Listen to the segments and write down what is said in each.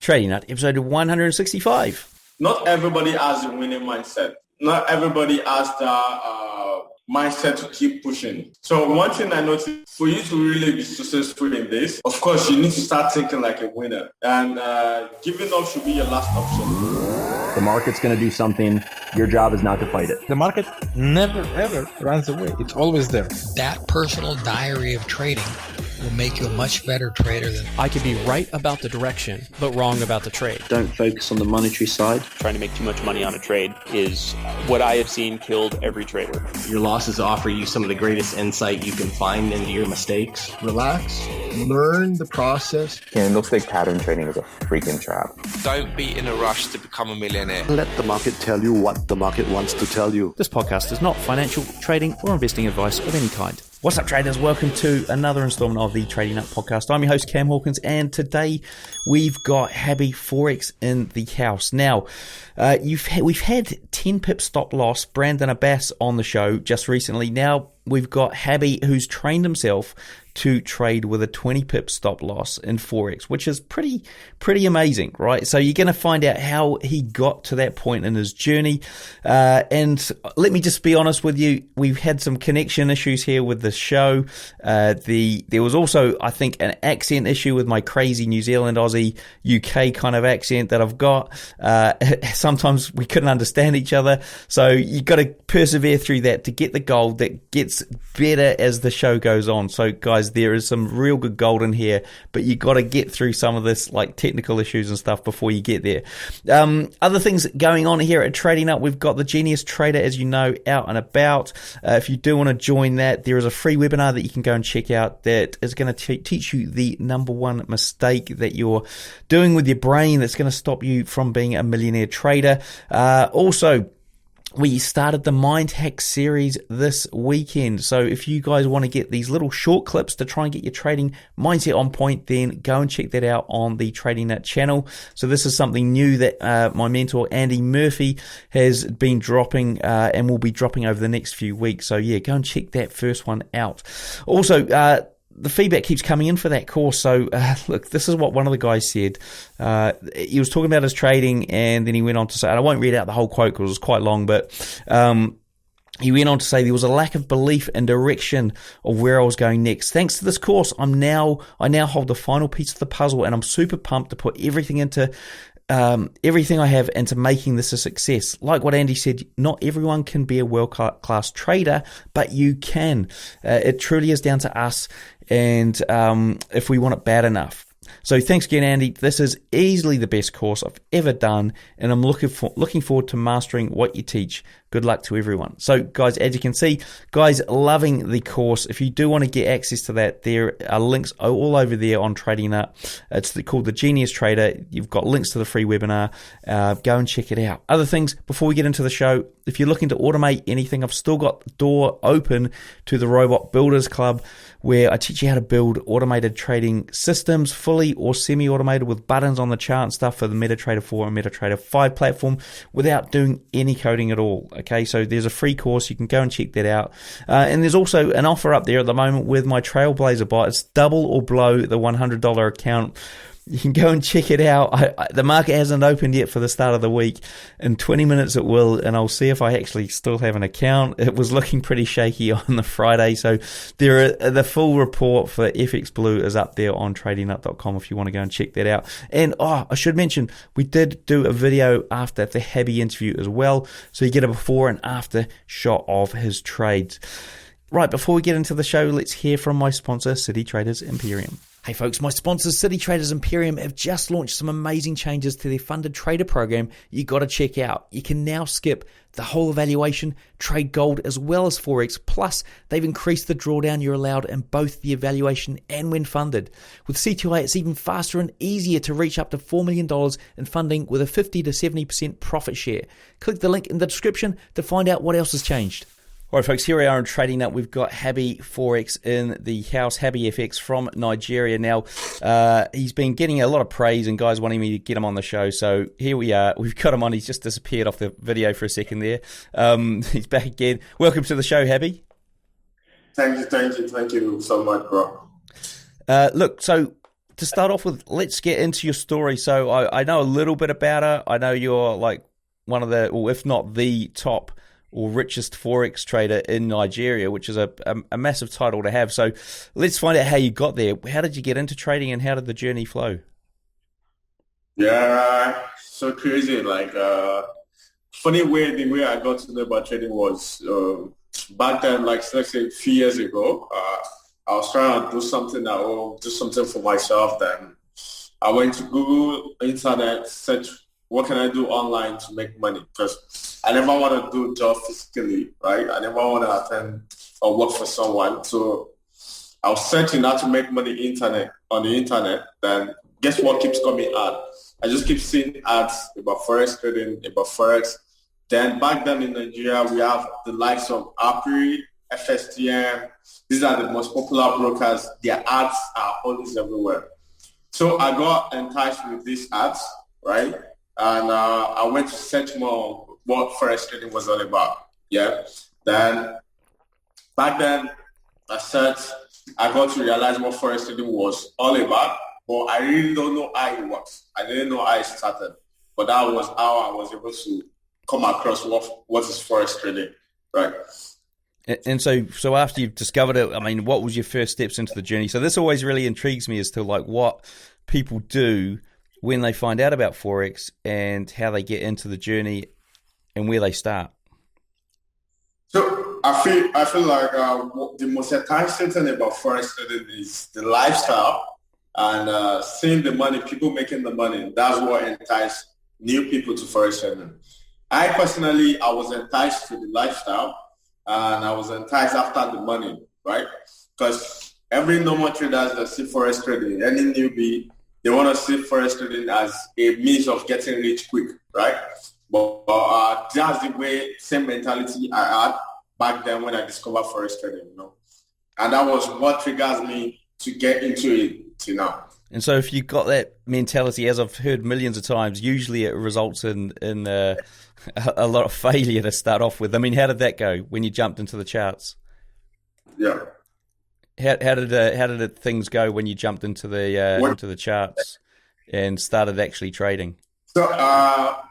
Trading Nut, episode 165. Not everybody has a winning mindset. Not everybody has the mindset to keep pushing. So one thing I noticed, for you to really be successful in this, of course, you need to start thinking like a winner. And giving up should be your last option. The market's going to do something. Your job is not to fight it. The market never, ever runs away. It's always there. That personal diary of trading will make you a much better trader than... I could be right about the direction, but wrong about the trade. Don't focus on the monetary side. Trying to make too much money on a trade is what I have seen killed every trader. Your losses offer you some of the greatest insight you can find into your mistakes. Relax, learn the process. Candlestick pattern trading is a freaking trap. Don't be in a rush to become a millionaire. Let the market tell you what the market wants to tell you. This podcast is not financial, trading, or investing advice of any kind. What's up, traders? Welcome to another installment of the Trading Nut podcast. I'm your host, Cam Hawkins, and today we've got Habby Forex in the house. Now, we've had 10 pip stop loss, Brandon Abbas on the show just recently. Now we've got Habby, who's trained himself to trade with a 20 pip stop loss in Forex, which is pretty amazing, right? So you're going to find out how he got to that point in his journey. And let me just be honest with you, we've had some connection issues here with the show. There was also, I think, an accent issue with my crazy New Zealand, Aussie, UK kind of accent that I've got. Sometimes we couldn't understand each other. So you got to persevere through that to get the gold that gets better as the show goes on. So guys, there is some real good gold in here, but you got to get through some of this like technical issues and stuff before you get there. Other things going on here at Trading Nut, we've got the Genius Trader, as you know, out and about. If you do want to join that, there is a free webinar that you can go and check out that is going to teach you the number one mistake that you're doing with your brain that's going to stop you from being a millionaire trader. Also, we started the Mind Hack series this weekend. So if you guys want to get these little short clips to try and get your trading mindset on point, then go and check that out on the Trading Nut channel. So this is something new that my mentor Andy Murphy has been dropping and will be dropping over the next few weeks. So yeah, go and check that first one out. Also, the feedback keeps coming in for that course. So, look, this is what one of the guys said. He was talking about his trading, and then he went on to say, and I won't read out the whole quote because it was quite long, but he went on to say there was a lack of belief and direction of where I was going next. Thanks to this course, I now hold the final piece of the puzzle, and I'm super pumped to put everything I have into making this a success. Like what Andy said, not everyone can be a world-class trader, but you can. It truly is down to us, and if we want it bad enough. So thanks again, Andy. This is easily the best course I've ever done, and I'm looking forward to mastering what you teach. Good luck to everyone. So guys, as you can see, guys, loving the course. If you do want to get access to that, there are links all over there on Trading Nut. It's called the Genius Trader. You've got links to the free webinar. Go and check it out. Other things before we get into the show, if you're looking to automate anything, I've still got the door open to the Robot Builders Club, where I teach you how to build automated trading systems, fully or semi-automated, with buttons on the chart and stuff for the MetaTrader 4 and MetaTrader 5 platform without doing any coding at all. Okay, so there's a free course. You can go and check that out. And there's also an offer up there at the moment with my Trailblazer bot. It's double or below the $100 account. You can go and check it out. The market hasn't opened yet for the start of the week. In 20 minutes it will, and I'll see if I actually still have an account. It was looking pretty shaky on the Friday, so the full report for FX Blue is up there on tradingnut.com if you want to go and check that out. And I should mention, we did do a video after the Habby interview as well, so you get a before and after shot of his trades. Right, before we get into the show, let's hear from my sponsor, City Traders Imperium. Hey folks, my sponsors City Traders Imperium have just launched some amazing changes to their funded trader program you got to check out. You can now skip the whole evaluation, trade gold as well as Forex, plus they've increased the drawdown you're allowed in both the evaluation and when funded. With C2A, it's even faster and easier to reach up to $4 million in funding with a 50 to 70% profit share. Click the link in the description to find out what else has changed. All right, folks, here we are on Trading Nut. We've got Habby Forex in the house, Habby FX from Nigeria. Now, he's been getting a lot of praise and guys wanting me to get him on the show. So here we are. We've got him on. He's just disappeared off the video for a second there. He's back again. Welcome to the show, Habby. Thank you so much, bro. Look, so to start off with, let's get into your story. So I know a little bit about it. I know you're like one of the, or if not the top or richest Forex trader in Nigeria, which is a massive title to have. So let's find out how you got there. How did you get into trading and how did the journey flow? Yeah, so crazy. Like, funny way, the way I got to know about trading was back then, like let's say a few years ago, I was trying to do something at home, do something for myself. Then I went to Google, internet, search what can I do online to make money, because I never want to do a job physically, right? I never want to attend or work for someone. So I was searching how to make money on the internet. Then guess what keeps coming out? I just keep seeing ads about Forex trading, about Forex. Then back then in Nigeria, we have the likes of Habby, FSTM. These are the most popular brokers. Their ads are always everywhere. So I got enticed with these ads, right? And I went to search more what Forex trading was all about. Yeah. Then back then, I got to realize what Forex trading was all about. But I really don't know how it works. I didn't know how it started. But that was how I was able to come across what is Forex trading, right? And so after you've discovered it, I mean, what was your first steps into the journey? So this always really intrigues me as to like what people do when they find out about Forex and how they get into the journey and where they start. So I feel like the most enticing thing about Forex trading is the lifestyle and seeing the money, people making the money. That's what entices new people to Forex trading. I personally, I was enticed to the lifestyle and I was enticed after the money, right? Because every normal trader that see Forex trading, any newbie, they want to see Forex trading as a means of getting rich quick, right? But that's the way, same mentality I had back then when I discovered Forex trading, you know. And that was what triggers me to get into it till now. And so if you've got that mentality, as I've heard millions of times, usually it results in a lot of failure to start off with. I mean, how did that go when you jumped into the charts? Yeah. How did things go when you jumped into the charts and started actually trading? So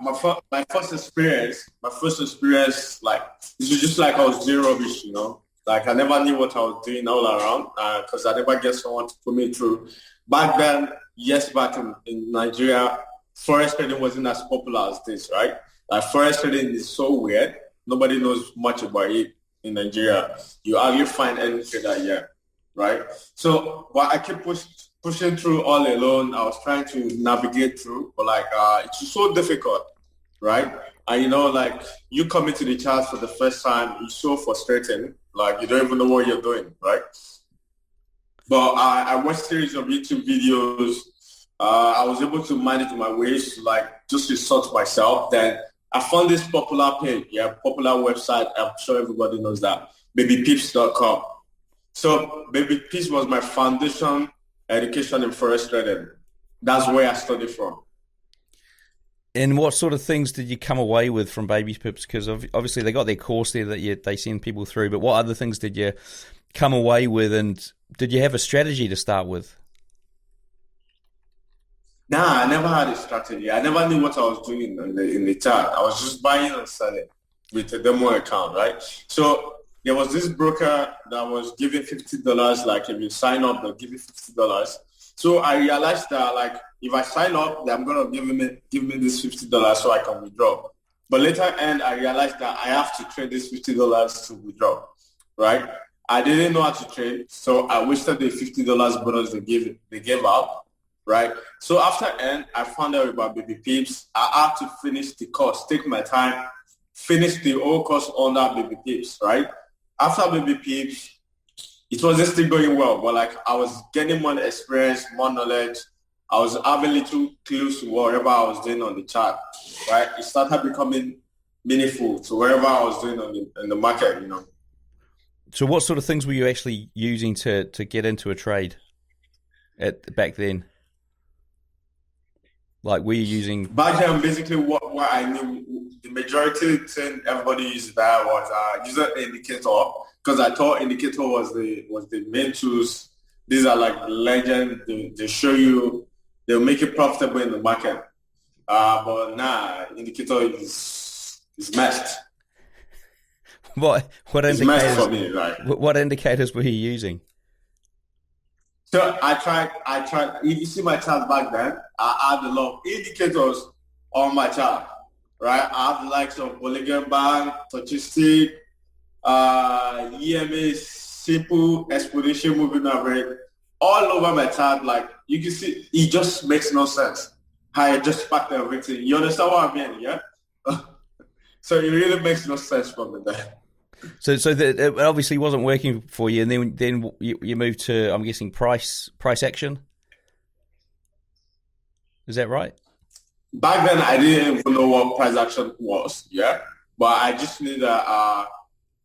my first experience, like it was just like I was doing rubbish, you know. Like I never knew what I was doing all around because I never get someone to put me through. Back then, back in Nigeria, Forex trading wasn't as popular as this, right? Like Forex trading is so weird. Nobody knows much about it in Nigeria. You hardly find any trader here, right? So, but I keep pushing through all alone. I was trying to navigate through, but like it's so difficult, right? And you know, like you coming to the charts for the first time, it's so frustrating. Like you don't even know what you're doing, right? But I watched a series of YouTube videos. I was able to manage my ways to like just resort myself. Then I found this popular page, popular website. I'm sure everybody knows that, babypips.com. So Baby Pips was my foundation education in Forex trading. That's where I studied from. And what sort of things did you come away with from Baby Pips? Because obviously they got their course there that they send people through, but what other things did you come away with, and did you have a strategy to start with? Nah, I never had a strategy. I never knew what I was doing in the chart. I was just buying and selling with a demo account, right? So there was this broker that was giving $50, like if you sign up, they'll give you $50. So I realized that like if I sign up, I'm gonna give me this $50 so I can withdraw. But later I realized that I have to trade this $50 to withdraw, right? I didn't know how to trade, so I wasted the $50 bonus they gave out, right? So after I found out about Baby Pips. I had to finish the course, take my time, finish the whole course under Baby Pips, right? After Baby Pips, it wasn't still going well, but like I was getting more experience, more knowledge. I was having little clues to whatever I was doing on the chart, right? It started becoming meaningful to wherever I was doing in the market, you know. So what sort of things were you actually using to get into a trade back then? Like were you using... Back then, basically what I knew, the majority thing everybody used that was user indicator, because I thought indicator was the main tools These are like legends. They show you, they'll make it profitable in the market. But nah, indicator is messed. What it's indicators? Messed for me, right? What indicators were you using? So I tried. If you see my chart back then, I had a lot of indicators on my chart, right? I have the likes of Polygon Bank, Touchistic, EMA, simple exponential moving average, all over my chart. Like you can see, it just makes no sense. I just packed everything. You understand what I mean? Yeah. So it really makes no sense for me there. So it obviously wasn't working for you, and then you moved to, I'm guessing, price action. Is that right? Back then, I didn't even know what price action was. Yeah, but I just knew that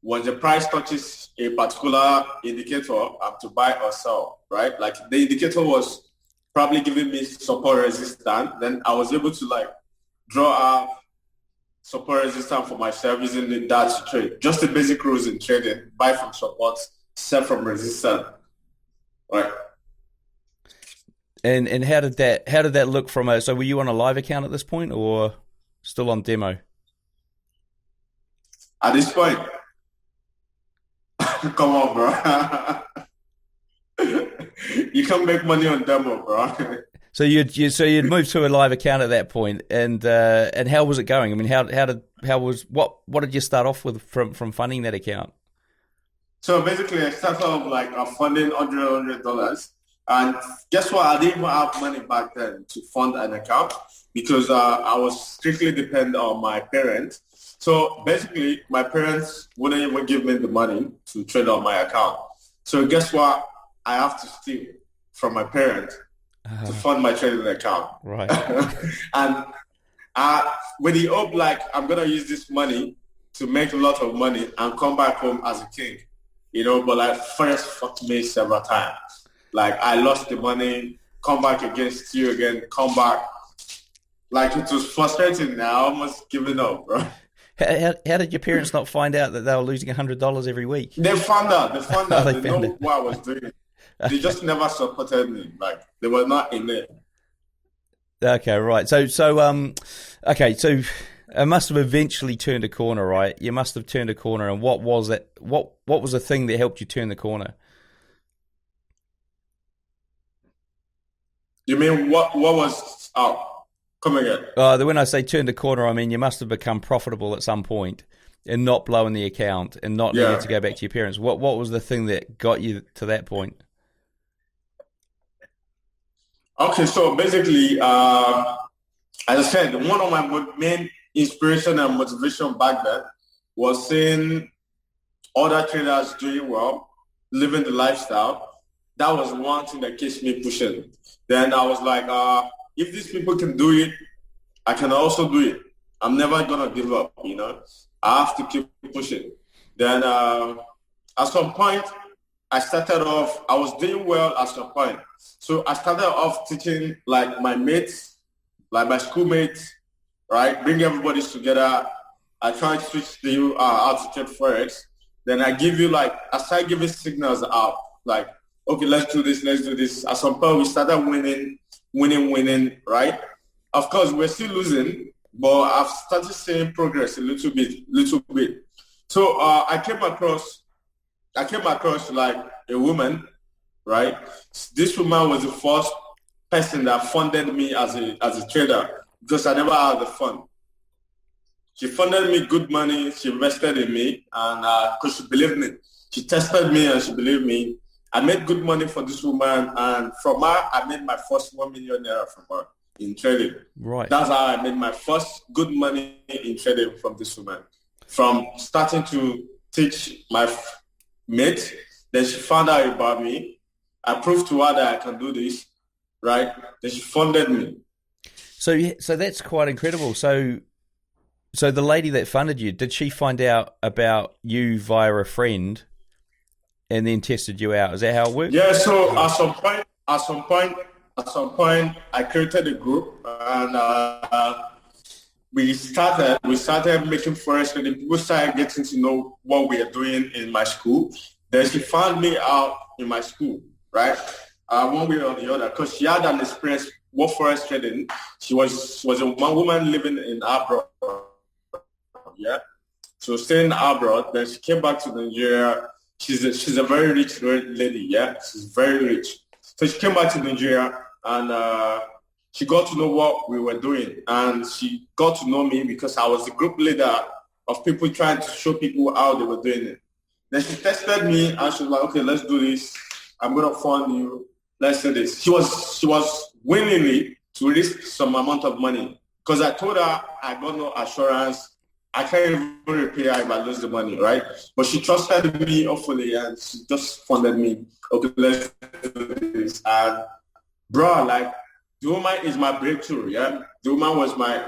when the price touches a particular indicator, I have to buy or sell. Right? Like the indicator was probably giving me support resistance. Then I was able to like draw out support resistance for myself using that to trade. Just the basic rules in trading: buy from support, sell from resistance. Right. And how did that look from so were you on a live account at this point or still on demo? At this point, come on, bro. You can't make money on demo, bro. So you'd moved to a live account at that point, and how was it going? I mean, what did you start off with from funding that account? So basically, I started off like funding $100, and guess what? I didn't even have money back then to fund an account because I was strictly dependent on my parents. So basically, my parents wouldn't even give me the money to trade on my account. So guess what? I have to steal from my parents to fund my trading account. Right. And with the hope, like, I'm going to use this money to make a lot of money and come back home as a king, but like first fucked me several times. Like I lost the money, come back again, steal again, come back. Like it was frustrating now, almost giving up, bro. How did your parents not find out that they were losing $100 every week? They found out. They found know what I was doing. They just never supported me. Like they were not in it. Okay, right. So it must have eventually turned a corner, right? You must have turned a corner. And what was that? What was the thing that helped you turn the corner? You mean what was come again? When I say turn the corner, I mean you must have become profitable at some point and not blowing the account and not needing to go back to your parents. What was the thing that got you to that point? Okay, so basically, as I said, one of my main inspiration and motivation back then was seeing other traders doing well, living the lifestyle. That was one thing that keeps me pushing. Then I was like, if these people can do it, I can also do it. I'm never going to give up, I have to keep pushing. Then at some point, I was doing well at some point. So I started off teaching like my mates, like my schoolmates, right? Bring everybody together. I try to teach you how to trade Forex. Then I start giving signals out, like, okay, let's do this. At some point, we started winning, right? Of course, we're still losing, but I've started seeing progress a little bit. So I came across like a woman, right? This woman was the first person that funded me as a trader because I never had the fund. She funded me good money. She invested in me, and because she believed me, she tested me and she believed me. I made good money for this woman, and from her, I made my first $1 million from her in trading. Right. That's how I made my first good money in trading from this woman. From starting to teach my mate, then she found out about me. I proved to her that I can do this, right? Then she funded me. So that's quite incredible. So the lady that funded you, did she find out about you via a friend and then tested you out? Is that how it worked? Yeah. So at some point, I created a group, and we started making Forex trading. People started getting to know what we are doing in my school. Then she found me out in my school. right? One way or the other, because she had an experience with Forex trading. She was a one woman living in abroad, yeah. So staying abroad, then she came back to Nigeria. She's a very rich lady, yeah. She's very rich. So she came back to Nigeria and she got to know what we were doing, and she got to know me because I was the group leader of people trying to show people how they were doing it. Then she tested me and she was like, okay, let's do this. I'm gonna fund you. Let's do this. She was willingly to risk some amount of money because I told her I got no assurance. I can't even repay her if I lose the money, right? But she trusted me awfully and she just funded me. Okay, let's do this. And bro, like, the woman is my breakthrough, yeah? The woman was my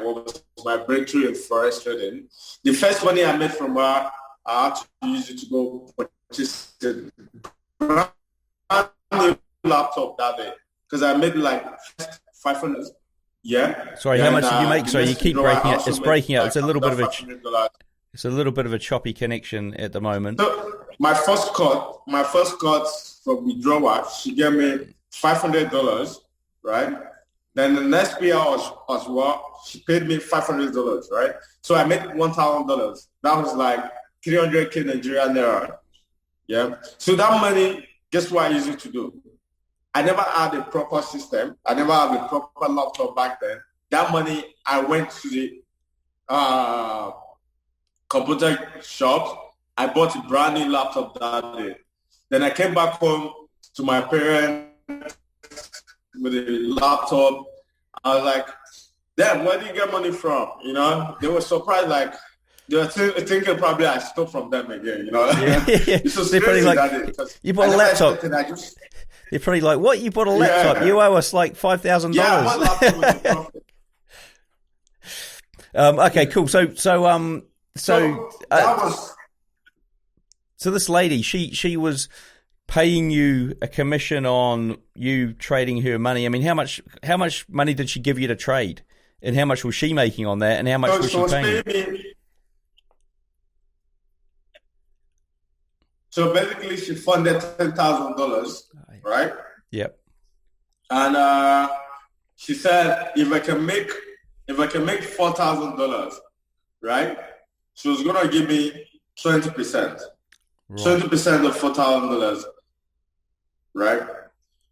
breakthrough in Forex trading. The first money I made from her, I had to use it to go purchase a brand new laptop that day because I made like 500. Yeah. Sorry, how much did you make? Sorry, you keep breaking it. It's breaking out. It's a little bit of a choppy connection at the moment. So my first cut from withdrawal, she gave me $500, right? Then the next payout as well, she paid me $500, right? So I made $1,000. That was like 300K Nigerian naira. Yeah. So that money, guess what I used it to do? I never had a proper system. I never had a proper laptop back then. That money, I went to the computer shop. I bought a brand new laptop that day. Then I came back home to my parents with a laptop. I was like, damn, where do you get money from? You know, they were surprised, like, they were thinking probably I stole from them again, you know. Yeah. It's so crazy like, you bought a laptop. You're probably like, what? You bought a laptop? Yeah. You owe us like $5,000. Yeah, my laptop was a profit. Okay, cool. So this lady, she was paying you a commission on you trading her money. I mean, how much money did she give you to trade, and how much was she making on that, and how much was she paying you? So basically, she funded $10,000, right? Yep. And she said, if I can make $4,000, right? She was gonna give me 20%, 20% of $4,000, right?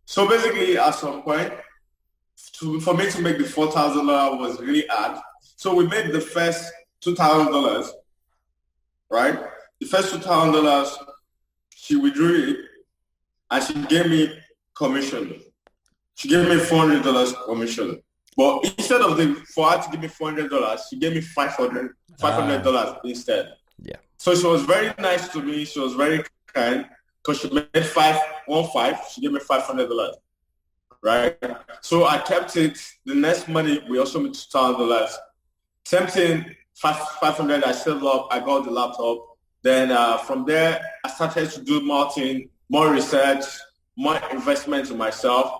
So basically, at some point, for me to make the $4,000 was really hard. So we made the first $2,000, right? The first $2,000, she withdrew it, and she gave me commission. She gave me $400 commission. But instead of for her to give me $400, she gave me $500 instead. Yeah. So she was very nice to me. She was very kind because she made 515. She gave me $500, right? So I kept it. The next money we also made $2,000. Same thing, 500. I saved up. I got the laptop. Then from there, I started to do more research, more investment in myself.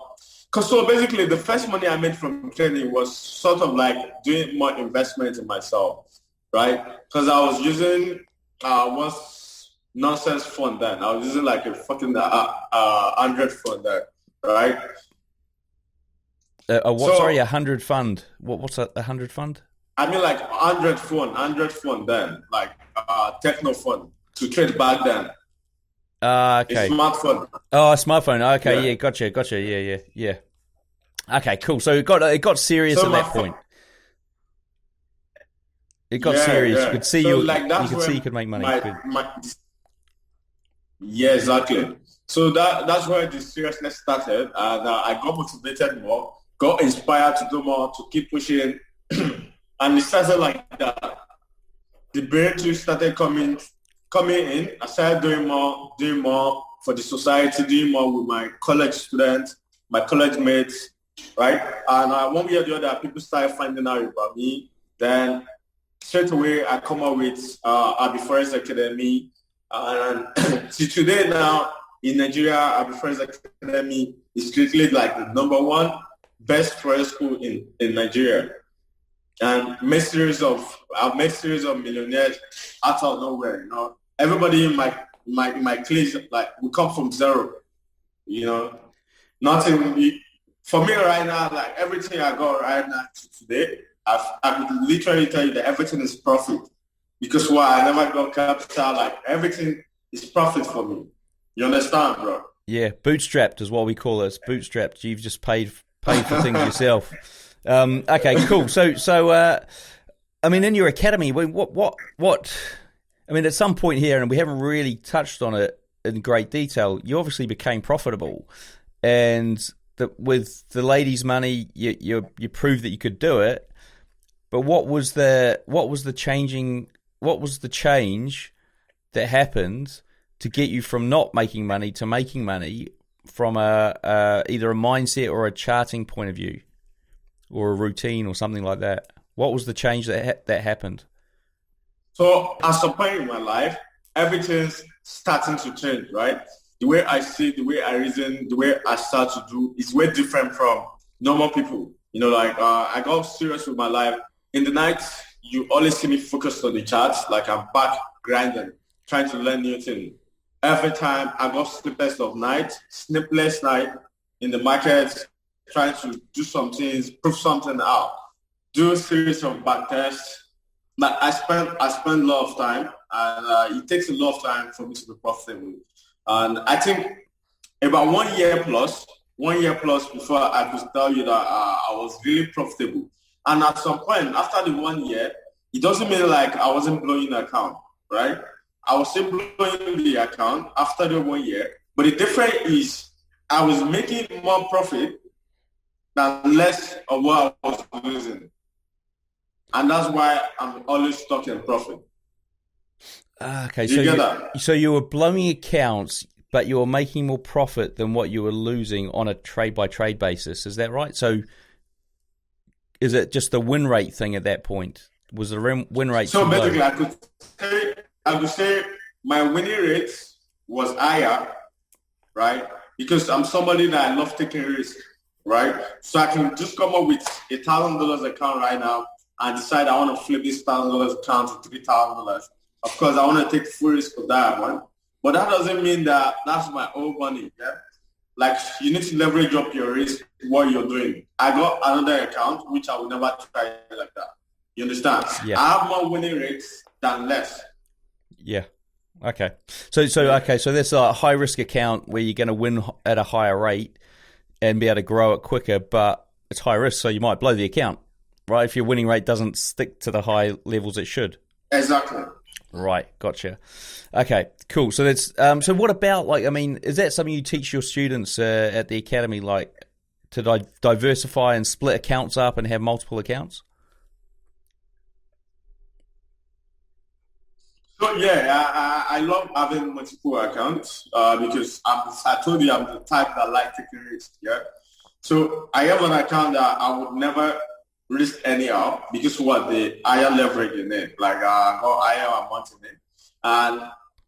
So basically, the first money I made from trading was sort of like doing more investment in myself, right? Because I was using one nonsense fund then. I was using like a fucking Android fund then, right? Sorry, 100 fund. What's that? 100 fund? I mean like Android phone then, like techno fund to trade back then. Okay. A smartphone. Oh, a smartphone. Okay, yeah, gotcha. Yeah. Okay, cool. So it got serious at that point. It got serious. Yeah. You could see you could make money. Yeah, exactly. So that's where the seriousness started, and I got motivated more, got inspired to do more, to keep pushing, and it started like that. The breakthrough started coming in. I started doing more for the society, doing more with my college students, my college mates, right? And one way or the other, people started finding out about me. Then straight away, I come up with Habby Forex Academy. And see, today now in Nigeria, Habby Forex Academy is strictly like the number 1 best forex school in Nigeria. And I've made series of millionaires out of nowhere, you know. Everybody in my class, like, we come from zero. You know, nothing. For me right now, like everything I got right now today, I could literally tell you that everything is profit. Because why? I never got capital. Like everything is profit for me. You understand, bro? Yeah, bootstrapped is what we call it. It's bootstrapped. You've just paid for things yourself. Okay, cool. So, I mean, in your academy, what? I mean, at some point here, and we haven't really touched on it in great detail. You obviously became profitable, and with the ladies' money, you proved that you could do it. But what was the change that happened to get you from not making money to making money from either a mindset or a charting point of view, or a routine or something like that? What was the change that happened? So at some point in my life, everything's starting to change, right? The way I see, the way I reason, the way I start to do is way different from normal people. You know, like I got serious with my life. In the night, you always see me focused on the charts, like I'm back grinding, trying to learn new things. Every time I got sleepless night in the market, trying to do some things, prove something out, do a series of back tests. Like I spend a lot of time, and it takes a lot of time for me to be profitable. And I think about 1 year plus before I could tell you that I was really profitable. And at some point, after the 1 year, it doesn't mean like I wasn't blowing the account, right? I was still blowing the account after the 1 year. But the difference is I was making more profit than less of what I was losing. And that's why I'm always stuck in profit. Okay, so you were blowing accounts, but you were making more profit than what you were losing on a trade-by-trade basis. Is that right? So is it just the win rate thing at that point? Was the win rate so too basically low? I could say my winning rate was higher, right? Because I'm somebody that I love taking risks, right? So I can just come up with $1,000 account right now and decide I want to flip this $1,000 account to $3,000. Of course, I want to take full risk of that one. But that doesn't mean that that's my own money. Yeah? Like, you need to leverage up your risk, what you're doing. I got another account, which I will never try like that. You understand? Yeah. I have more winning rates than less. Yeah. Okay. So that's a high risk account where you're going to win at a higher rate and be able to grow it quicker, but it's high risk, so you might blow the account, right? If your winning rate doesn't stick to the high levels it should. Exactly. Right, gotcha. Okay, cool. So that's so. What about is that something you teach your students at the academy, like to diversify and split accounts up and have multiple accounts? So yeah, I love having multiple accounts because I told you I'm the type that like taking risks. Yeah, so I have an account that I would never risk anyhow because the higher leverage in it, like I got higher amount in it, and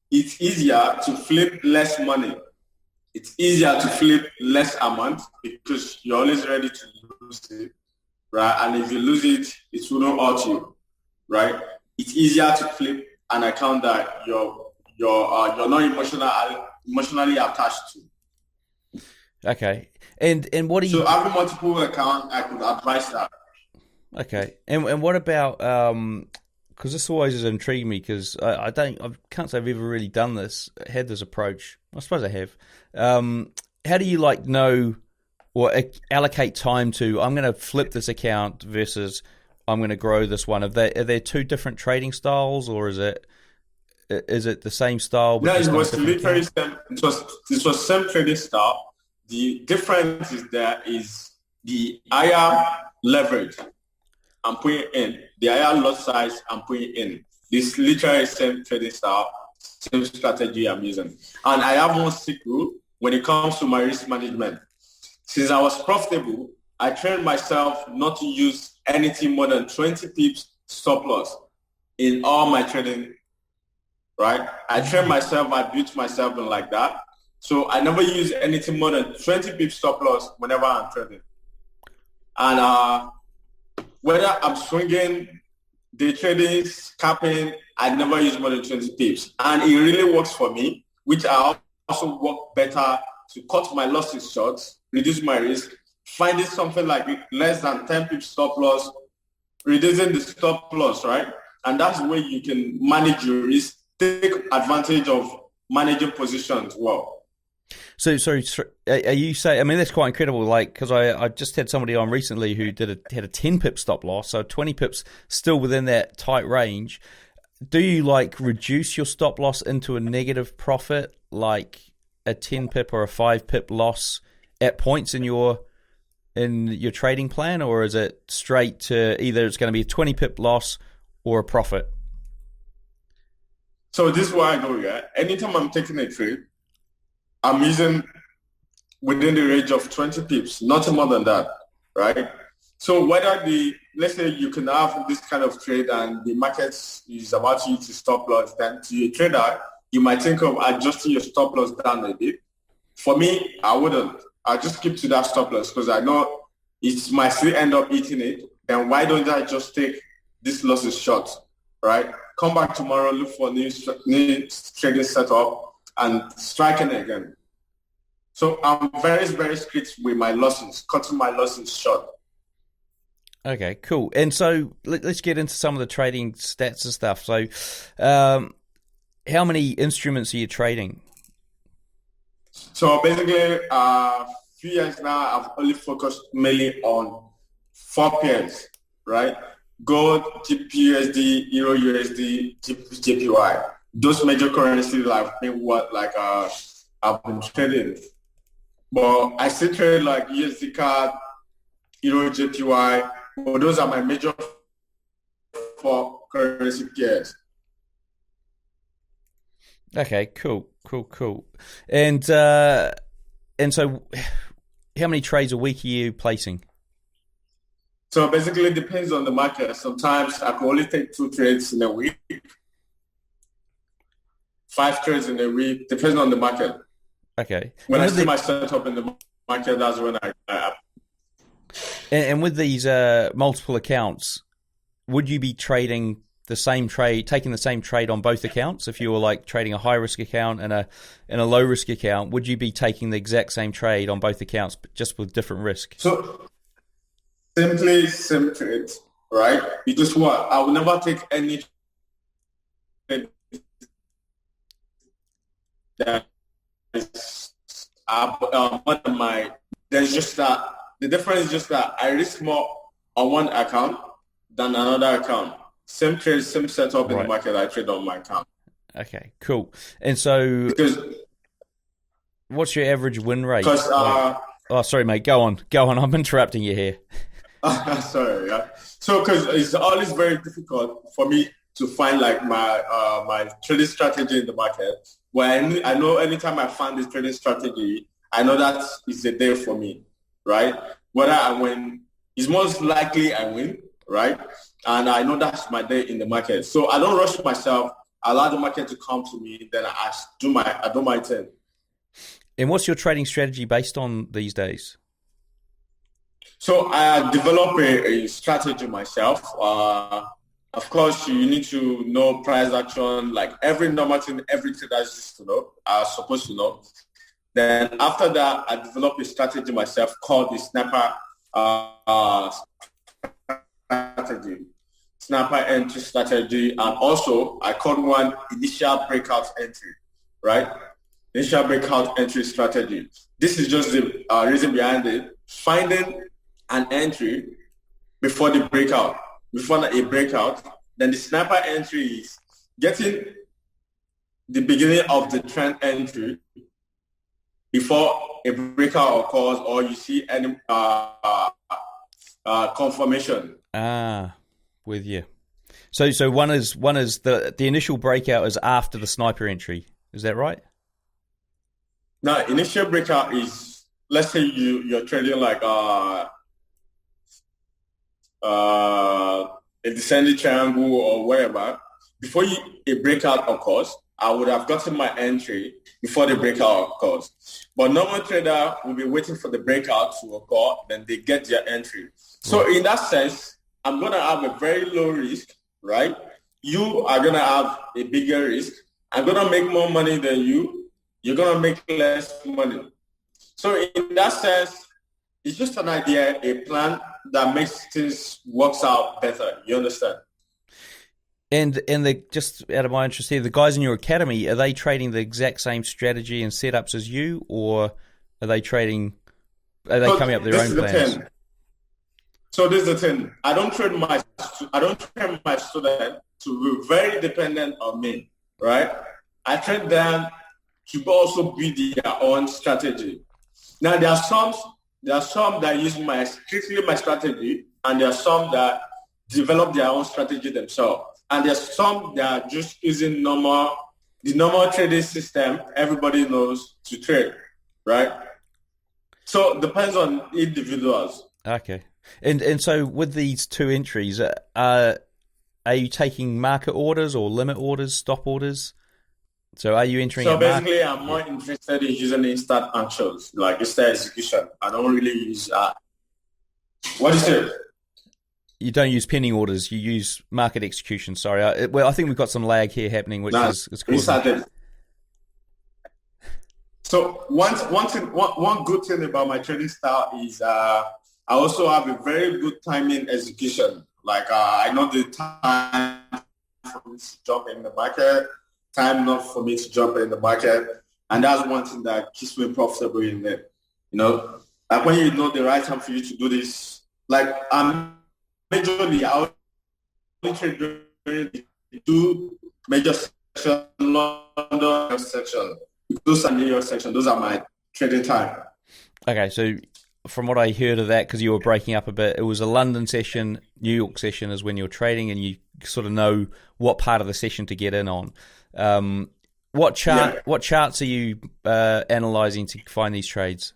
it's easier to flip less money. It's easier to flip less amount because you're always ready to lose it, right? And if you lose it, it will not hurt you, right? It's easier to flip an account that you're not emotionally attached to. Okay, and what do you? So having multiple accounts, I could advise that. Okay, and what about because this always has intrigued me because I can't say I've ever really done this, had this approach. I suppose I have. How do you know or allocate time to? I'm going to flip this account versus I'm going to grow this one. Are there two different trading styles, or is it the same style? No, it was literally same. It was same trading style. The difference is the higher leverage I'm putting in, the higher lot size I'm putting in. This literally same trading style, same strategy I'm using. And I have one secret when it comes to my risk management. Since I was profitable, I trained myself not to use anything more than 20 pips stop loss in all my trading, right? I trained myself, I built myself in like that. So I never use anything more than 20 pips stop loss whenever I'm trading. And whether I'm swinging, day trading, scalping, I never use more than 20 pips. And it really works for me, which I also work better to cut my losses short, reduce my risk, finding something like less than 10 pips stop loss, reducing the stop loss, right? And that's where you can manage your risk, take advantage of managing positions well. So, sorry, are you saying, I mean, that's quite incredible, like, because I just had somebody on recently who had a 10 pip stop loss, so 20 pips still within that tight range. Do you, like, reduce your stop loss into a negative profit, like a 10 pip or a 5 pip loss at points in your trading plan, or is it straight to either it's going to be a 20 pip loss or a profit? So this is where I go, yeah. Anytime I'm taking a trade, I'm using within the range of 20 pips, nothing more than that, right? So whether let's say you can have this kind of trade and the market is about to hit the stop loss, then to your trader, you might think of adjusting your stop loss down a bit. For me, I wouldn't. I just keep to that stop loss because I know it might still end up eating it. Then why don't I just take this losses short, right? Come back tomorrow, look for new trading setup and striking again. So I'm very, very strict with my losses, cutting my losses short. Okay, cool. And so let's get into some of the trading stats and stuff. So how many instruments are you trading? So basically, a few years now, I've only focused mainly on 4 pairs, right? Gold, GBP/USD, Euro USD, JPY. Those major currencies I've been I've been trading. But I still trade like USD CAD, Euro JPY. But those are my major 4 currency pairs. Okay, cool. And so how many trades a week are you placing? So basically it depends on the market. Sometimes I can only take 2 trades in a week. 5 trades in a week, depends on the market. Okay. When I see my setup in the market, that's when I And with these multiple accounts, would you be trading the same trade, taking the same trade on both accounts? If you were like trading a high risk account and a low risk account, would you be taking the exact same trade on both accounts, but just with different risk? So simply same trade, right? Because what? I will never take any trade that is more than my. There's just that the difference is just that I risk more on one account than another account. Same trade, same setup in the market. I trade on my account. Okay, cool. And so, what's your average win rate? Oh, sorry, mate. Go on. I'm interrupting you here. Sorry. Yeah. So, because it's always very difficult for me to find like my trading strategy in the market. When I know anytime I find this trading strategy, I know that is the day for me, right? Whether I win, it's most likely I win, right? And I know that's my day in the market. So I don't rush myself. I allow the market to come to me. Then I do my thing. And what's your trading strategy based on these days? So I develop a strategy myself. Of course, you need to know price action, like every normal thing, every trader is supposed to know. Then after that, I develop a strategy myself called the snapper strategy, snapper entry strategy, and also I call one initial breakout entry, right? Initial breakout entry strategy. This is just the reason behind it. Finding an entry before the breakout, before a breakout, then the snapper entry is getting the beginning of the trend entry before a breakout occurs or you see any confirmation. With you. So one is the initial breakout is after the sniper entry. Is that right? Now, initial breakout is, let's say you're trading like a descending triangle or wherever. Before a breakout occurs, I would have gotten my entry before the breakout occurs. But normal trader will be waiting for the breakout to occur, then they get their entry. So in that sense, I'm going to have a very low risk, right? You are going to have a bigger risk. I'm going to make more money than you. You're going to make less money. So in that sense, it's just an idea, a plan that makes things works out better. You understand? And just out of my interest here, the guys in your academy, are they trading the exact same strategy and setups as you, or are they trading? Are they coming up with their own plans? So this is the thing. I don't train my students to be very dependent on me, right? I train them to also build their own strategy. Now there are some that use strictly my strategy, and there are some that develop their own strategy themselves. And there's some that are just using the normal trading system everybody knows to trade, right? So it depends on individuals. Okay. And so with these two entries, are you taking market orders or limit orders, stop orders? So are you entering? So basically, I'm more interested in using instant actions, like instant execution. I don't really use what is it? You don't use pending orders. You use market execution. Sorry. I think we've got some lag here happening, which is causing. So one good thing about my trading style is I also have a very good timing execution. Like I know the time for me to jump in the market, time enough for me to jump in the market, and that's one thing that keeps me profitable in it. You know, like when you know the right time for you to do this. Like majorly, I only trade during the two major sections, London section. Those are New York section. Those are my trading time. Okay, so from what I heard of that, because you were breaking up a bit, it was a London session, New York session is when you're trading, and you sort of know what part of the session to get in on. What charts are you analyzing to find these trades?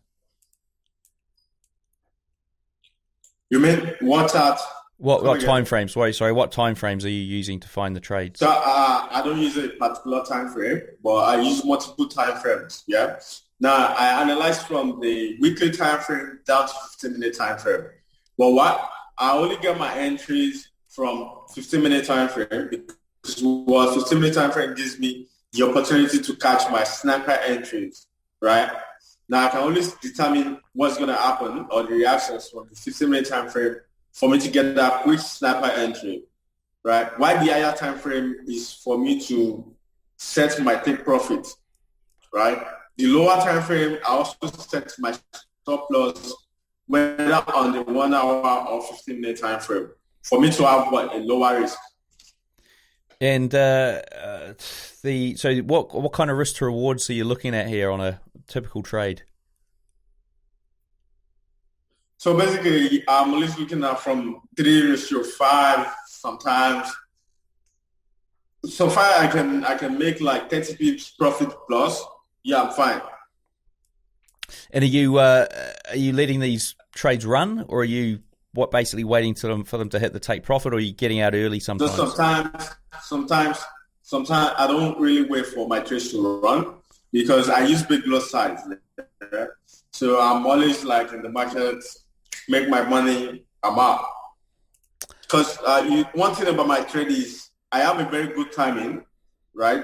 You mean what chart? What time frames? Sorry, what time frames are you using to find the trades? So I don't use a particular time frame, but I use multiple time frames. Yeah. Now I analyze from the weekly time frame down to 15-minute time frame. But what I only get my entries from 15-minute time frame because 15-minute time frame gives me the opportunity to catch my sniper entries, right? Now I can only determine what's going to happen or the reactions from the 15-minute time frame for me to get that quick sniper entry, right? Why the higher time frame is for me to set my take profit, right? The lower time frame, I also set my stop loss whether on the 1 hour or 15-minute time frame for me to have a lower risk. And what kind of risk to rewards are you looking at here on a typical trade? So basically, I'm always looking at from 3:5 sometimes. So far, I can make like 30 pips profit plus. Yeah, I'm fine. And are you letting these trades run, or are you basically waiting for them to hit the take profit, or are you getting out early sometimes? So sometimes I don't really wait for my trades to run because I use big lot size. So I'm always like in the market, make my money, I'm out. Because one thing about my trade is I have a very good timing, right?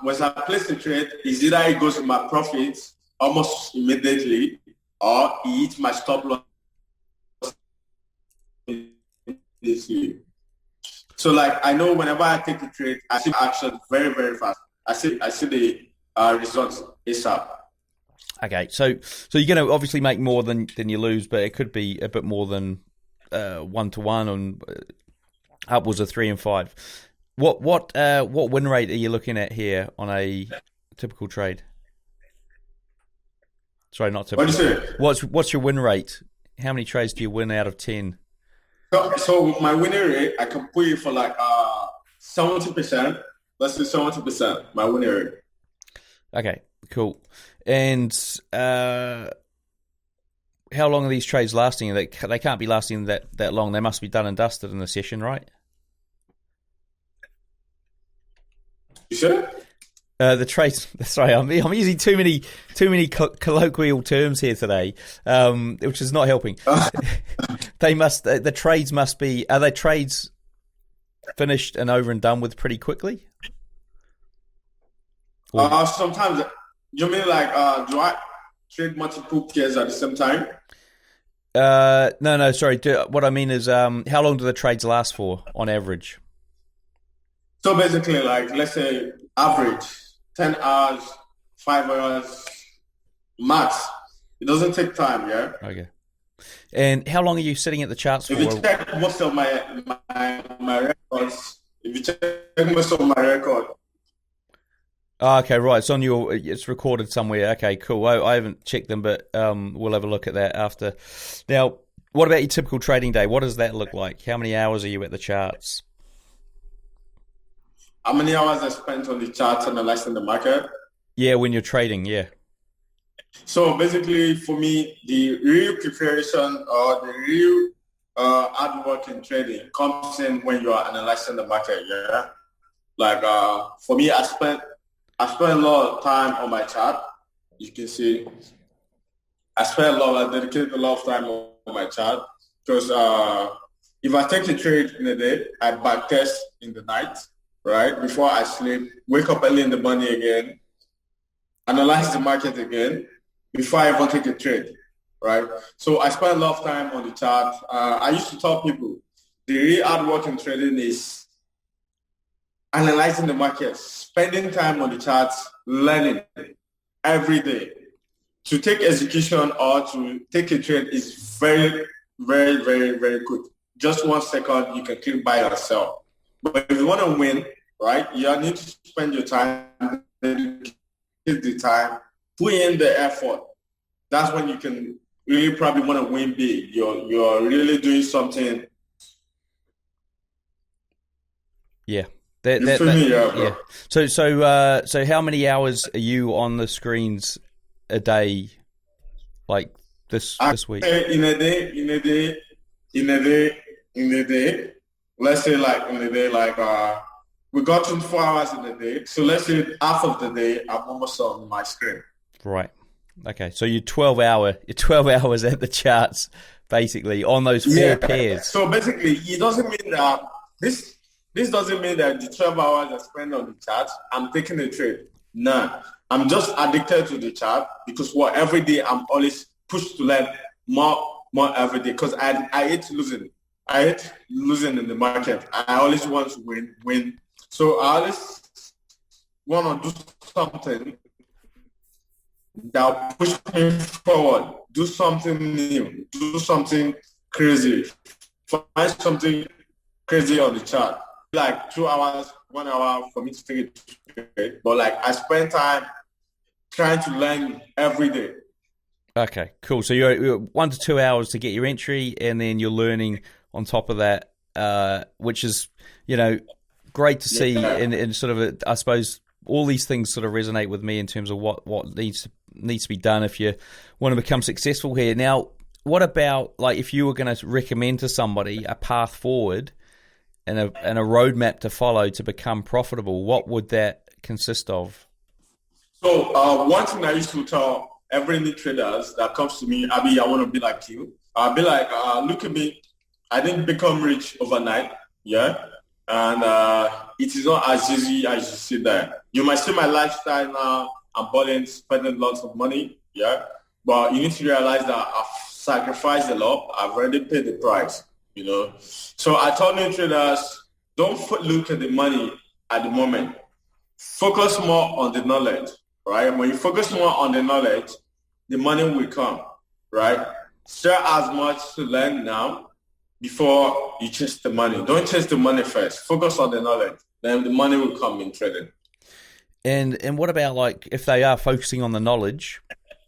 Once I place the trade, is either it goes to my profits almost immediately, or it hits my stop loss. So like I know whenever I take the trade, I see action very, very fast. I see the results ASAP. Okay, so you're going to obviously make more than you lose, but it could be a bit more than 1-to-1 and upwards of 3 and 5. What win rate are you looking at here on a typical trade? Sorry, not typical. What do you say? What's your win rate? How many trades do you win out of 10? So with my winning rate, I can put it for like 70%. Let's say 70%. My winning rate. Okay, cool. And how long are these trades lasting? They can't be lasting that long. They must be done and dusted in the session, right? You sure? The trades. Sorry, I'm using too many colloquial terms here today, which is not helping. The trades must be. Are they trades finished and over and done with pretty quickly? Sometimes. You mean like trade multiple pairs at the same time? No, sorry. What I mean is, how long do the trades last for on average? So basically, like, let's say average 10 hours, 5 hours max. It doesn't take time, yeah? Okay. And how long are you sitting at the charts for? If you check most of my records, Oh, okay, right. It's recorded somewhere. Okay, cool. I haven't checked them, but we'll have a look at that after. Now, what about your typical trading day? What does that look like? How many hours are you at the charts? How many hours I spent on the charts analyzing the market? Yeah, when you're trading, yeah. So basically, for me, the real preparation or the real hard work in trading comes in when you are analyzing the market. Yeah, like for me, I spent a lot of time on my chart. You can see, I dedicated a lot of time on my chart because if I take a trade in the day, I backtest in the night, right before I sleep, wake up early in the morning again, analyze the market again before I even take a trade, right? So I spend a lot of time on the chart. I used to tell people the real hard work in trading is analyzing the market, spending time on the charts, learning every day. To take execution or to take a trade is very, very, very, very good. Just 1 second, you can click buy or sell. But if you want to win, right, you need to spend your time, dedicate the time, put in the effort. That's when you can really probably want to win big. You're really doing something. Yeah. Yeah. So how many hours are you on the screens a day, like this week? In a day. Let's say like in a day, like we got 24 hours in a day. So let's say half of the day I'm almost on my screen. Right. Okay. So you're 12 hours at the charts, basically on those four pairs. So basically, it doesn't mean that this doesn't mean that the 12 hours I spend on the chart, I'm taking a trade. No, I'm just addicted to the chart because every day I'm always pushed to learn more every day because I hate losing. I hate losing in the market. I always want to win. So I always want to do something that will push me forward. Do something new. Do something crazy. Find something crazy on the chart. Like 2 hours, 1 hour for me to take a trade. But like I spend time trying to learn every day. Okay, cool. So you're 1 to 2 hours to get your entry, and then you're learning on top of that, which is, great to see. And sort of, I suppose, all these things sort of resonate with me in terms of what needs to be done if you want to become successful here. Now, what about like if you were going to recommend to somebody a path forward and a roadmap to follow to become profitable? What would that consist of? So one thing I used to tell every new traders that comes to me, Habby, I want to be like you. I'll be like, look at me. I didn't become rich overnight, yeah? And it is not as easy as you see there. You might see my lifestyle now. I'm balling, spending lots of money, yeah? But you need to realize that I've sacrificed a lot. I've already paid the price, So I told new traders, don't look at the money at the moment. Focus more on the knowledge, right? When you focus more on the knowledge, the money will come, right? Share as much to learn now before you chase the money. Don't chase the money first. Focus on the knowledge. Then the money will come in trading. And what about like if they are focusing on the knowledge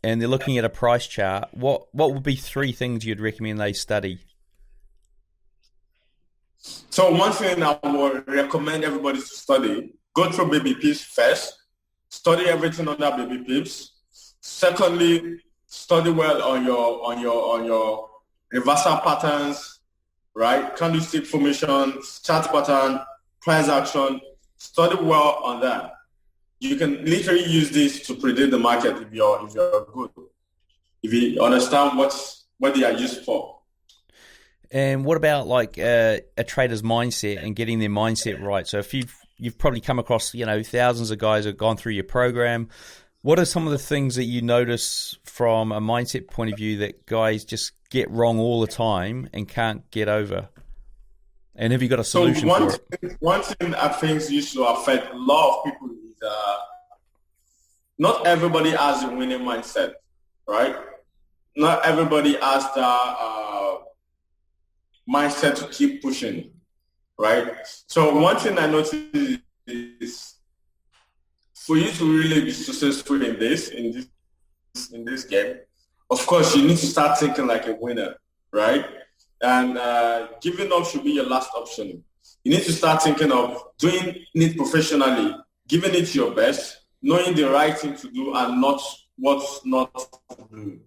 and they're looking at a price chart, what would be 3 things you'd recommend they study? So one thing I would recommend everybody to study, go through baby pips first. Study everything under baby pips. Secondly, study well on your reversal patterns, right? Candlestick formation, chart pattern, price action. Study well on that. You can literally use this to predict the market if you're good. If you understand what they are used for. And what about like a trader's mindset and getting their mindset right? So if you've probably come across thousands of guys who have gone through your program. What are some of the things that you notice from a mindset point of view that guys just get wrong all the time and can't get over? And have you got a solution for it? One thing I think used to affect a lot of people is not everybody has a winning mindset, right? Not everybody has the mindset to keep pushing, right? So one thing I noticed is for you to really be successful in this game, of course, you need to start thinking like a winner, right? And giving up should be your last option. You need to start thinking of doing it professionally, giving it your best, knowing the right thing to do and not what's not to do,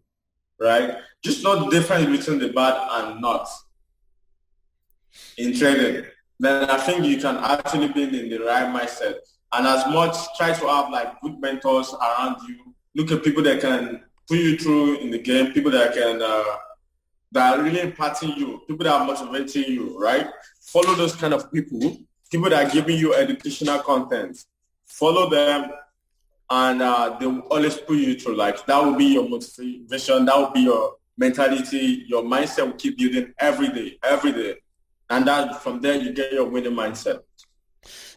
right? Just know the difference between the bad and not in trading. Then I think you can actually be in the right mindset. And as much, try to have like good mentors around you. Look at people that can put you through in the game, people that can that are really impacting you, people that are motivating you, right? Follow those kind of people that are giving you educational content. Follow them, and they will always put you through. Like that will be your motivation, that will be your mentality, your mindset will keep building every day. And that from there you get your winning mindset.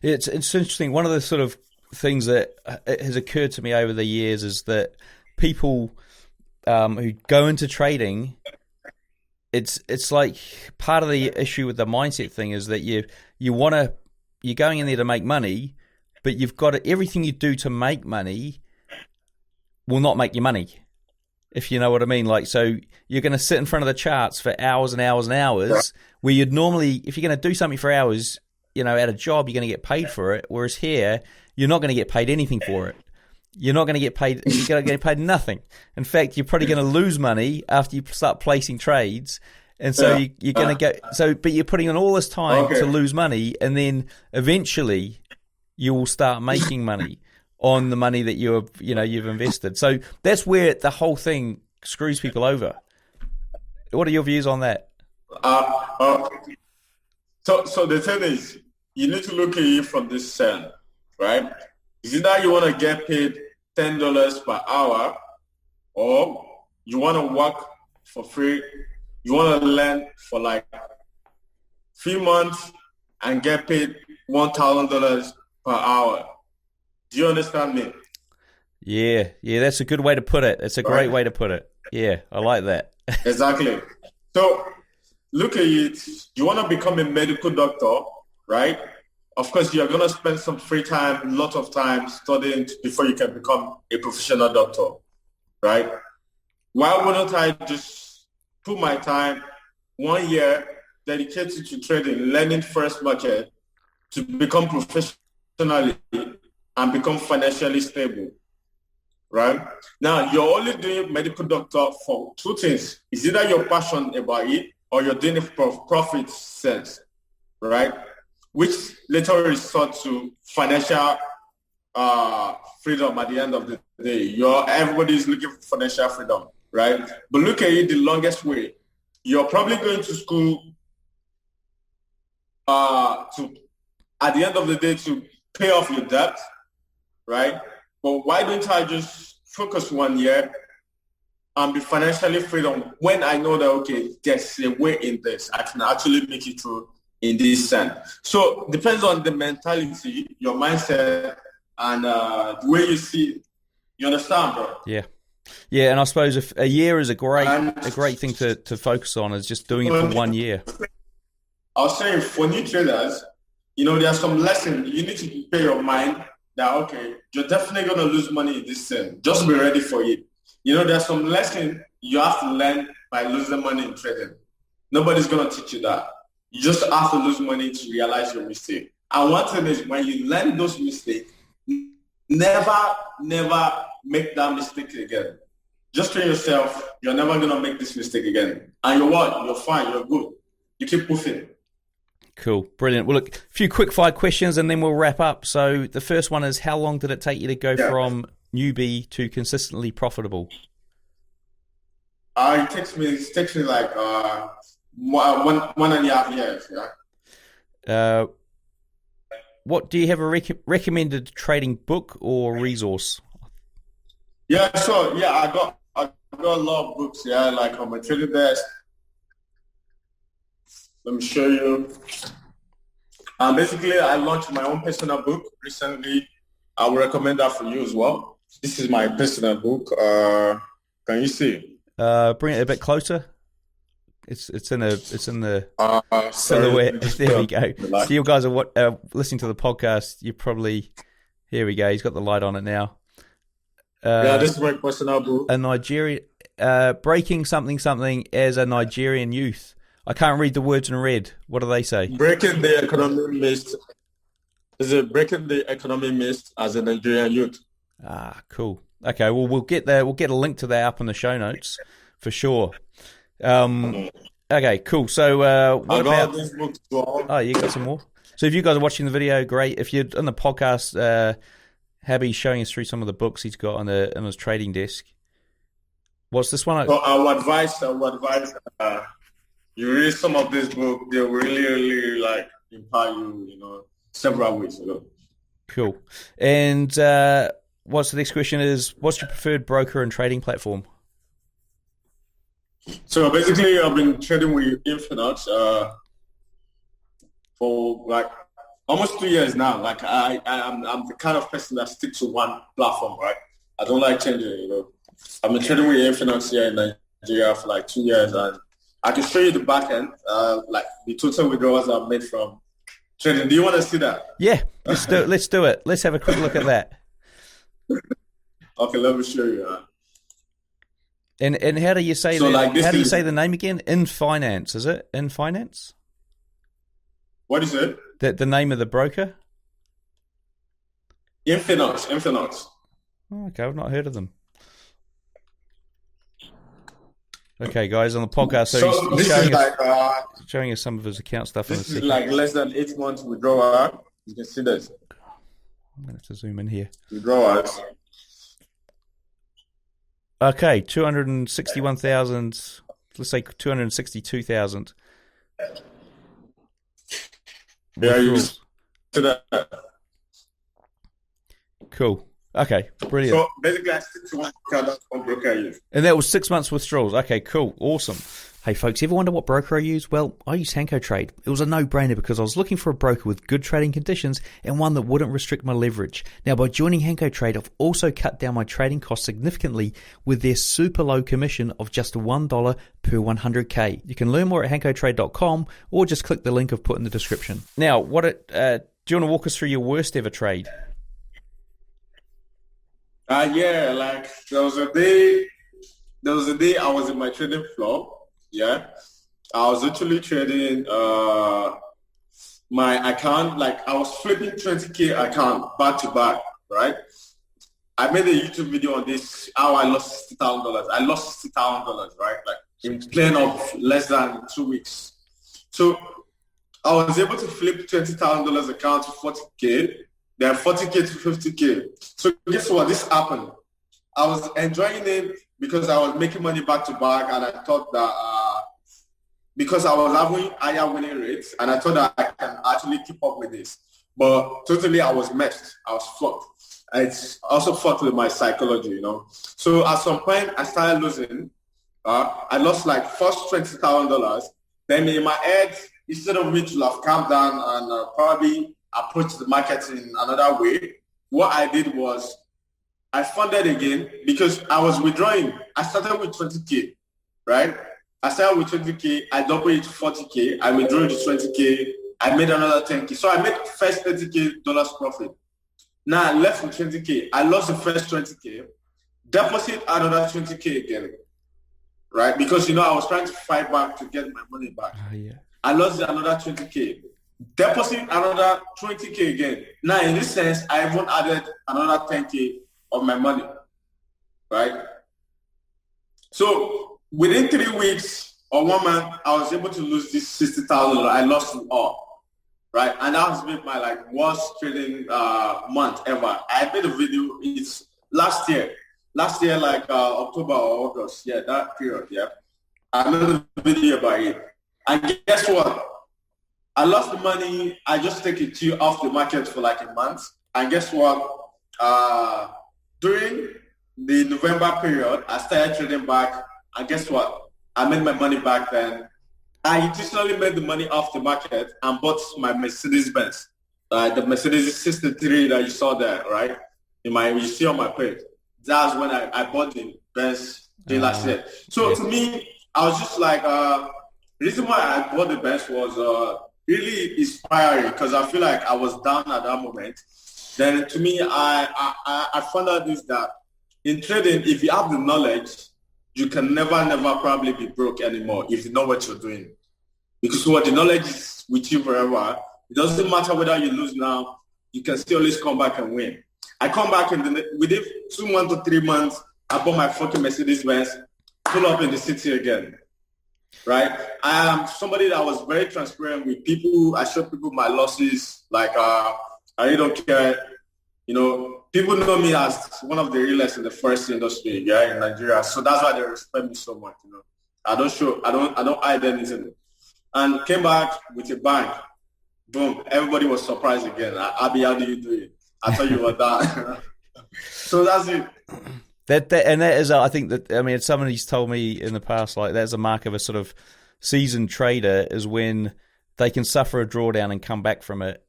It's interesting. One of the sort of things that has occurred to me over the years is that people who go into trading, it's like part of the issue with the mindset thing is that you're going in there to make money, but you've got everything you do to make money will not make you money, if you know what I mean. Like, so you're going to sit in front of the charts for hours and hours and hours, where you'd normally, if you're going to do something for hours, at a job, you're going to get paid for it. Whereas here, you're not going to get paid anything for it. You're not going to get paid. You're going to get paid nothing. In fact, you're probably going to lose money after you start placing trades. And so you're going to go. But you're putting in all this time to lose money, and then eventually you will start making money on the money that you've invested. So that's where the whole thing screws people over. What are your views on that? So the thing is, you need to look at it from this sense, right? Is it that you want to get paid $10 per hour, or you want to work for free? You want to learn for like 3 months and get paid $1,000 per hour. Do you understand me? Yeah, that's a good way to put it. It's a great way to put it. Yeah, I like that. Exactly. So look at it. You want to become a medical doctor, right? Of course, you're going to spend some free time, a lot of time studying before you can become a professional doctor, right? Why wouldn't I just put my time 1 year dedicated to trading, learning first market to become professionally and become financially stable, right? Now, you're only doing medical doctor for 2 things. It's either you're passionate about it or you're doing it for profit sense, right? Which later resort to financial freedom at the end of the day. Everybody's looking for financial freedom, right? But look at it the longest way. You're probably going to school at the end of the day to pay off your debt, right? But why don't I just focus 1 year and be financially freedom when I know that, okay, there's a way in this. I can actually make it through in this sense. So depends on the mentality, your mindset, and the way you see it. You understand, bro? Yeah. Yeah, and I suppose if a year is a great thing to focus on, is just doing it for 1 year. I was saying for new traders, there are some lessons you need to prepare your mind that, okay, you're definitely going to lose money in this thing. Just be ready for it. There's some lesson you have to learn by losing money in trading. Nobody's going to teach you that. You just have to lose money to realize your mistake. And one thing is, when you learn those mistakes, never make that mistake again. Just train yourself, you're never going to make this mistake again. And you're fine, you're good. You keep moving. Cool, brilliant. Well, look, a few quick fire questions and then we'll wrap up. So the first one is, how long did it take you to go from newbie to consistently profitable? It takes me like 1.5 years. Yeah. What do you have a recommended trading book or resource? Yeah, sure. Yeah, I got a lot of books. Yeah, like on my trading desk. Let me show you. Basically, I launched my own personal book recently. I would recommend that for you as well. This is my personal book. Can you see? Bring it a bit closer. It's in the silhouette. There we go. So you guys are listening to the podcast. You probably, here we go. He's got the light on it now. Yeah, this is my personal book. A Nigerian breaking something as a Nigerian youth. I can't read the words in red. What do they say? Breaking the economic mist. Is it breaking the economic mist as a Nigerian youth? Ah, cool. Okay, well we'll get there. We'll get a link to that up in the show notes for sure. Okay, cool. So what about this book as well? Oh, you got some more? So if you guys are watching the video, great. If you're on the podcast, Habby's showing us through some of the books he's got on his trading desk. What's this one? So I would advise you read some of this book. They will really like empower you, several ways. Cool. And what's the next question is, what's your preferred broker and trading platform? So basically, I've been trading with Infinite for like almost 2 years now. Like I'm the kind of person that sticks to one platform, right? I don't like changing, I've been trading with Infinite here in Nigeria for like 2 years, and I can show you the back end, like the total withdrawals I've made from trading. Do you want to see that? Yeah, let's do it. Let's have a quick look at that. Okay, let me show you. And how do you say so that? Like how do you say the name again? In Finance, is it? In Finance? What is it? The name of the broker? Infinite. Oh, okay, I've not heard of them. Okay, guys, on the podcast, so he's showing us some of his account stuff. This is like less than 8 months withdrawal. You can see this. I'm going to have to zoom in here. Withdrawals. Okay, 261,000. Let's say 262,000. Yeah, you see that. Cool. Okay, brilliant. So basically, I stick to one broker I use. And that was 6 months withdrawals. Okay, cool. Awesome. Hey, folks, you ever wonder what broker I use? Well, I use Hanko Trade. It was a no-brainer because I was looking for a broker with good trading conditions and one that wouldn't restrict my leverage. Now, by joining Hanko Trade, I've also cut down my trading costs significantly with their super low commission of just $1 per 100K. You can learn more at hankotrade.com or just click the link I've put in the description. Now, do you want to walk us through your worst ever trade? Yeah, like there was a day I was in my trading floor. Yeah, I was actually trading my account. Like I was flipping 20K account back to back. Right. I made a YouTube video on this how I lost $60,000. I lost $60,000. Right, like in plain of less than 2 weeks. So I was able to flip $20,000 account to 40K. Then 40K to 50K. So guess what? This happened. I was enjoying it because I was making money back to back, and I thought that because I was having higher winning rates, and I thought that I can actually keep up with this. But totally, I was messed. I was fucked. It's also fucked with my psychology, So at some point, I started losing. I lost like first $20,000. Then in my head, instead of me to have calmed down and probably approach the market in another way, what I did was I funded again because I was withdrawing. I started with 20K, right? I started with 20K, I doubled it to 40K, I withdrew it to 20K, I made another 10K. So I made first $30K profit. Now I left with 20K. I lost the first 20K, deposit another 20K again, right? Because, I was trying to fight back to get my money back. Yeah. I lost another 20K. Deposit another 20K again. Now, in this sense, I even added another 10K of my money, right? So within 3 weeks or 1 month, I was able to lose this $60,000. I lost it all, right? And that has been my worst trading month ever. I made a video. It's last year, October or August. Yeah, that period. Yeah, I made a video about it. And guess what? I lost the money. I just take it off the market for like a month. And guess what? During the November period, I started trading back, and guess what? I made my money back then. I intentionally made the money off the market and bought my Mercedes-Benz, the Mercedes 63 that you saw there, right? You see on my page. That's when I bought the Benz last year. So to me, I was just like, the reason why I bought the Benz was really inspiring because I feel like I was down at that moment. Then to me, I found out this, that in trading, if you have the knowledge, you can never probably be broke anymore if you know what you're doing. Because what the knowledge is with you forever. It doesn't matter whether you lose now, you can still always come back and win. I come back within 2 months to 3 months, I bought my fucking Mercedes-Benz, pull up in the city again, right? I am somebody that was very transparent with people. I show people my losses. Like, I really don't care. You know, people know me as one of the realest in the Forex industry, in Nigeria. So that's why they respect me so much, you know. I don't hide anything. And came back with a bang. Boom. Everybody was surprised again. Habby, how do you do it? I thought you were that. So that's it. That is, I think that, I mean, somebody's told me in the past, like, that's a mark of a sort of seasoned trader is when they can suffer a drawdown and come back from it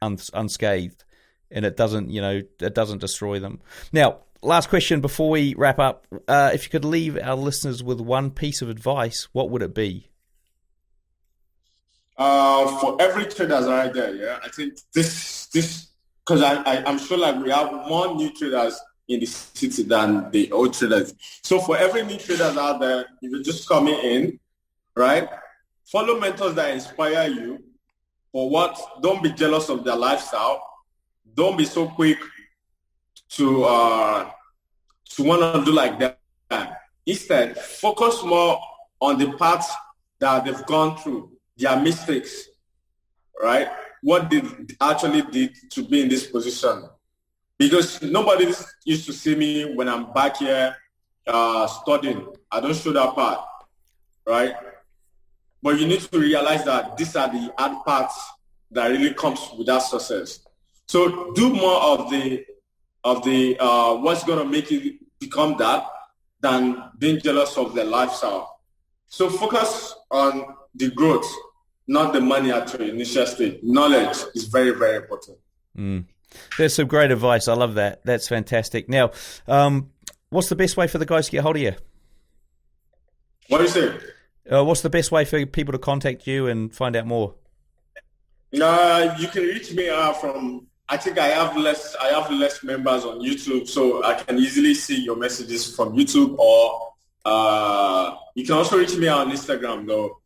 unscathed. And it doesn't, it doesn't destroy them. Now, last question before we wrap up. If you could leave our listeners with one piece of advice, what would it be? For every trader that's right there, I think this, because I'm sure like we have more new traders in the city than the old traders. So for every new traders out there, if you're just coming in, right, follow mentors that inspire you. For what? Don't be jealous of their lifestyle. Don't be so quick to want to do like that. Instead, focus more on the paths that they've gone through, their mistakes, right? What they actually did to be in this position. Because nobody used to see me when I'm back here studying. I don't show that part, right? But you need to realize that these are the hard parts that really comes with that success. So do more of the what's going to make you become that than being jealous of the lifestyle. So focus on the growth, not the money at your initial stage. Knowledge is very, very important. That's some great advice. I love that. That's fantastic. Now, what's the best way for the guys to get hold of you? What do you say? What's the best way for people to contact you and find out more? You can reach me from. I think I have less members on YouTube, so I can easily see your messages from YouTube, or you can also reach me on Instagram, though.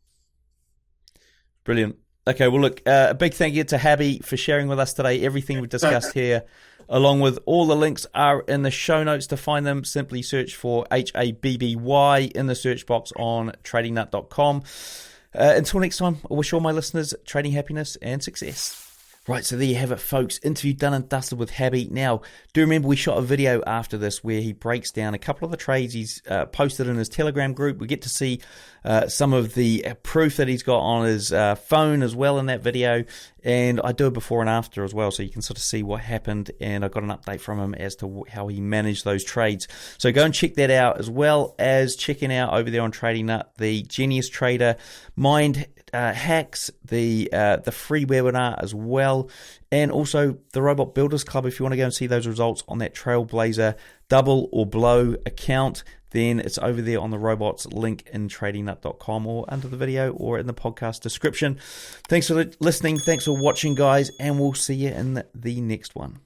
Brilliant. Okay, well, look, a big thank you to Habby for sharing with us today. Everything we've discussed here, along with all the links, are in the show notes. To find them, simply search for HABBY in the search box on tradingnut.com. Until next time, I wish all my listeners trading happiness and success. Right, so there you have it, folks. Interview done and dusted with Habby. Now, do remember we shot a video after this where he breaks down a couple of the trades he's posted in his Telegram group. We get to see some of the proof that he's got on his phone as well in that video. And I do a before and after as well, so you can sort of see what happened. And I got an update from him as to how he managed those trades. So go and check that out, as well as checking out over there on Trading Nut the Genius Trader Mind hacks, the free webinar as well, and also the Robot Builders Club. If you want to go and see those results on that Trailblazer Double or Blow account, then it's over there on the robots link in tradingnut.com or under the video or in the podcast description. Thanks for listening. Thanks for watching, guys, and we'll see you in the next one.